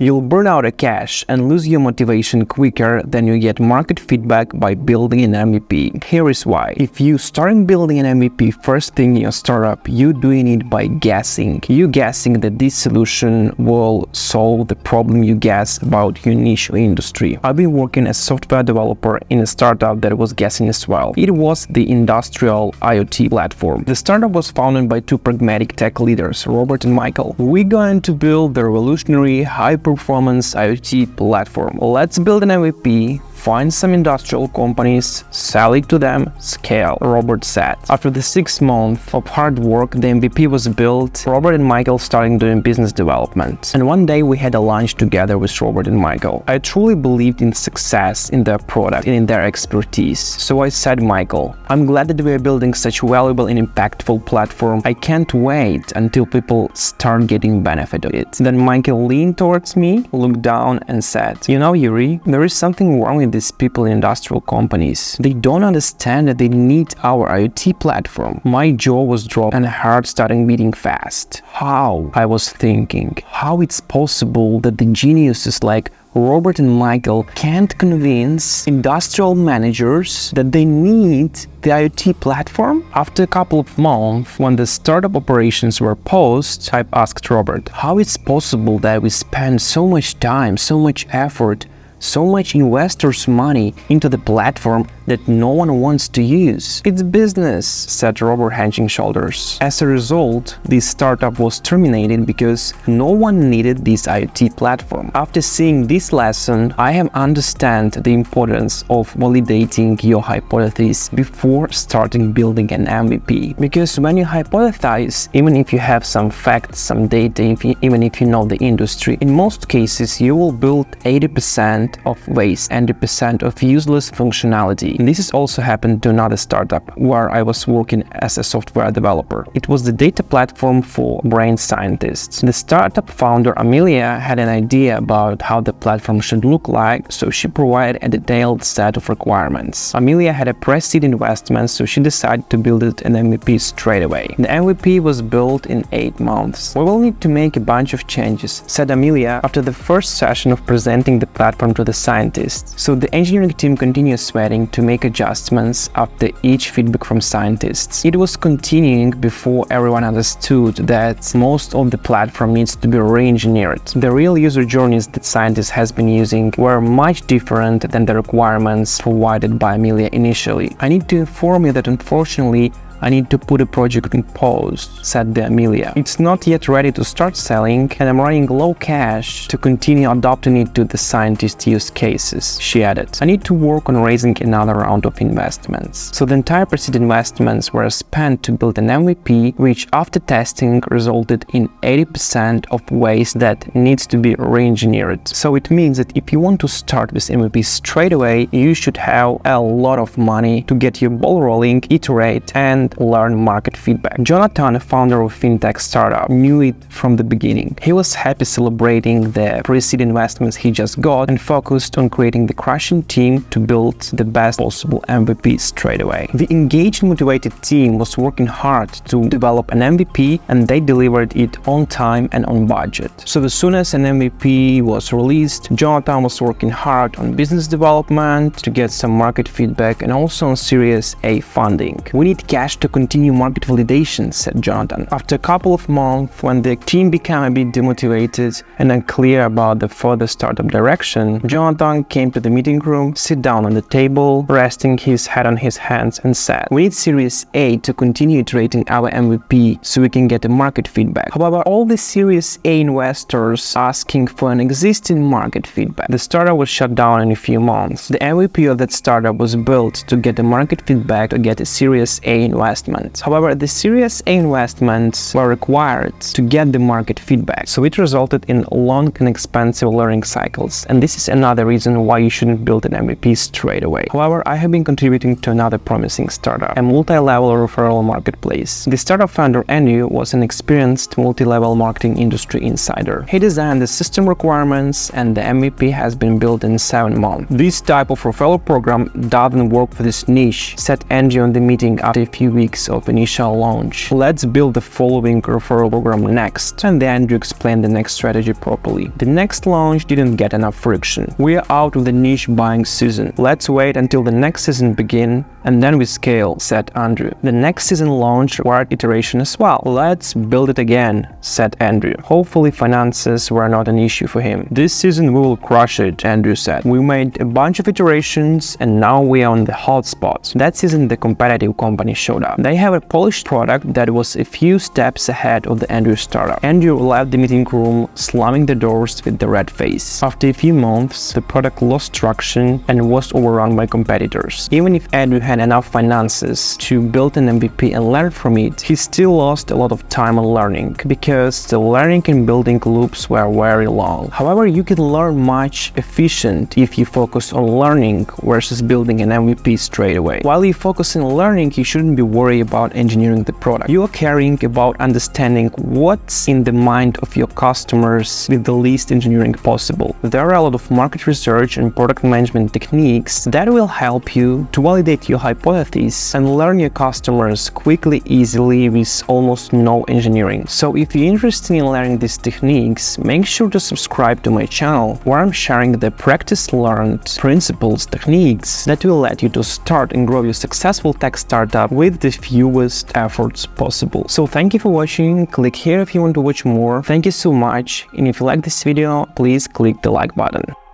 You'll burn out of cash and lose your motivation quicker than you get market feedback by building an MVP. Here is why. If you start building an MVP first thing in your startup, you're doing it by guessing. You're guessing that this solution will solve the problem you guess about your niche or industry. I've been working as a software developer in a startup that was guessing as well. It was the industrial IoT platform. The startup was founded by two pragmatic tech leaders, Robert and Michael. We're going to build the revolutionary high-performance IoT platform. Let's build an MVP, find some industrial companies, sell it to them, scale, Robert said. After the 6 months of hard work, the MVP was built. Robert and Michael started doing business development. And one day we had a lunch together with Robert and Michael. I truly believed in success in their product and in their expertise. So I said, Michael, I'm glad that we are building such a valuable and impactful platform. I can't wait until people start getting benefit of it. Then Michael leaned towards me, looked down and said, you know, Yuri, there is something wrong with these people in industrial companies. They don't understand that they need our IoT platform. My jaw was dropped and heart started beating fast. How? I was thinking, how it's possible that the geniuses like Robert and Michael can't convince industrial managers that they need the IoT platform? After a couple of months, when the startup operations were paused, I asked Robert, how it's possible that we spend so much time, so much effort, so much investors' money into the platform that no one wants to use? It's business, said Robert, hunching shoulders. As a result, this startup was terminated because no one needed this IoT platform. After seeing this lesson, I have understand the importance of validating your hypothesis before starting building an MVP. Because when you hypothesize, even if you have some facts, some data, even if you know the industry, in most cases you will build 80% of waste and 20% of useless functionality. And this has also happened to another startup where I was working as a software developer. It was the data platform for brain scientists. The startup founder Amelia had an idea about how the platform should look like, so she provided a detailed set of requirements. Amelia had a pre-seed investment, so she decided to build it an MVP straight away. The MVP was built in 8 months. We will need to make a bunch of changes, said Amelia after the first session of presenting the platform to the scientists. So the engineering team continued sweating to make adjustments after each feedback from scientists. It was continuing before everyone understood that most of the platform needs to be re-engineered. The real user journeys that scientists has been using were much different than the requirements provided by Amelia initially. I need to inform you that unfortunately I need to put a project in pause, said the Amelia. It's not yet ready to start selling and I'm running low cash to continue adopting it to the scientist use cases, she added. I need to work on raising another round of investments. So the entire pre-seed investments were spent to build an MVP, which after testing resulted in 80% of waste that needs to be re-engineered. So it means that if you want to start with MVP straight away, you should have a lot of money to get your ball rolling, iterate, and learn market feedback. Jonathan, a founder of fintech startup, knew it from the beginning. He was happy celebrating the pre-seed investments he just got and focused on creating the crushing team to build the best possible MVP straight away. The engaged and motivated team was working hard to develop an MVP and they delivered it on time and on budget. So as soon as an MVP was released, Jonathan was working hard on business development to get some market feedback and also on Series A funding. We need cash to continue market validation, said Jonathan. After a couple of months, when the team became a bit demotivated and unclear about the further startup direction, Jonathan came to the meeting room, sit down on the table, resting his head on his hands and said, we need Series A to continue iterating our MVP so we can get a market feedback. However, all the Series A investors asking for an existing market feedback. The startup was shut down in a few months. The MVP of that startup was built to get a market feedback to get a Series A investment. However, the Series A investments were required to get the market feedback, so it resulted in long and expensive learning cycles, and this is another reason why you shouldn't build an MVP straight away. However, I have been contributing to another promising startup, a multi-level referral marketplace. The startup founder Andrew was an experienced multi-level marketing industry insider. He designed the system requirements and the MVP has been built in 7 months. This type of referral program doesn't work for this niche, said Andrew in the meeting after a few weeks of initial launch. Let's build the following referral program next. And then Andrew explained the next strategy properly. The next launch didn't get enough friction. We are out of the niche buying season. Let's wait until the next season begins and then we scale, said Andrew. The next season launch required iteration as well. Let's build it again, said Andrew. Hopefully finances were not an issue for him. This season we will crush it, Andrew said. We made a bunch of iterations and now we are on the hot spots. That season the competitive company showed up. They have a polished product that was a few steps ahead of the Andrew startup. Andrew left the meeting room slamming the doors with the red face. After a few months, the product lost traction and was overrun by competitors. Even if Andrew had enough finances to build an MVP and learn from it, he still lost a lot of time on learning because the learning and building loops were very long. However, you can learn much efficient if you focus on learning versus building an MVP straight away. While you focus on learning, you shouldn't be worried about engineering the product. You are caring about understanding what's in the mind of your customers with the least engineering possible. There are a lot of market research and product management techniques that will help you to validate your hypotheses and learn your customers quickly, easily with almost no engineering. So if you're interested in learning these techniques, make sure to subscribe to my channel where I'm sharing the practice-learned principles, techniques that will let you to start and grow your successful tech startup with the fewest efforts possible. So thank you for watching. Click here if you want to watch more. Thank you so much. And if you like this video, please click the like button.